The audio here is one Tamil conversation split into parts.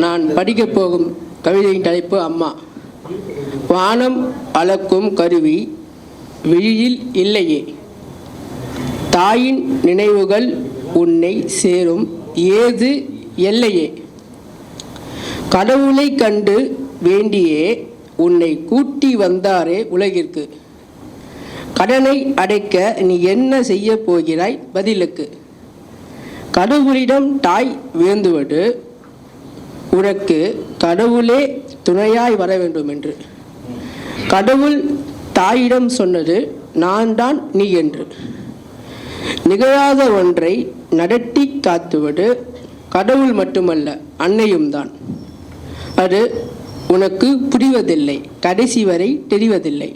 நான் படிக்கப் போகும் கவிதையின் தலைப்பு அம்மா. வானம் அளக்கும் கருவி விழியில் இல்லையே, தாயின் நினைவுகள் உன்னை சேரும் ஏது எல்லையே. கடவுளை கண்டு வேண்டியே உன்னை கூட்டி வந்தாரே உலகிற்கு, கடனை அடைக்க நீ என்ன செய்ய போகிறாய் பதிலுக்கு. கடவுளிடம் தாய் வேண்டுவது உனக்கு கடவுளே துணையாய் வர வேண்டும் என்று. கடவுள் தாயிடம் சொன்னது நான் தான் நீ என்று. நிகழாத ஒன்றை நடத்தி காத்துவது கடவுள் மட்டுமல்ல, அன்னையும் தான். அது உனக்கு புரிவதில்லை, கடைசி வரை தெரிவதில்லை.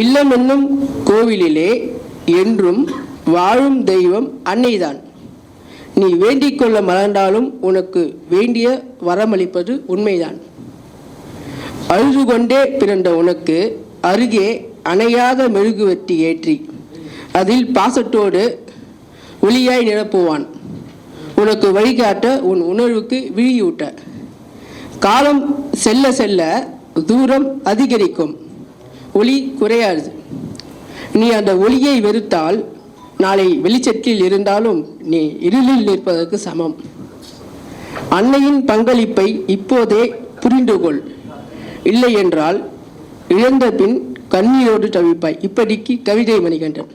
இல்லம் என்னும் கோவிலிலே என்றும் வாழும் தெய்வம் அன்னைதான். நீ வேண்டிக் கொள்ள மறந்தாலும் உனக்கு வேண்டிய வரமளிப்பது உண்மைதான். அழுது கொண்டே பிறந்த உனக்கு அருகே அணையாத மெழுகுவர்த்தி ஏற்றி அதில் பாசத்தோடு ஒளியாய் நிரப்புவான். உனக்கு வழிகாட்ட உன் உணர்வுக்கு விழியூட்ட. காலம் செல்ல செல்ல தூரம் அதிகரிக்கும், ஒளி குறையாது. நீ அந்த ஒளியை வெறுத்தால் நாளை வெளிச்சத்தில் இருந்தாலும் நீ இருளில் நிற்பதற்கு சமம். அன்னையின் பங்களிப்பை இப்போதே புரிந்து கொள், இல்லை என்றால் இழந்த பின் கண்ணீரோடு தவிப்பாய். இப்படிக்கு கவிதை மணிகண்டன்.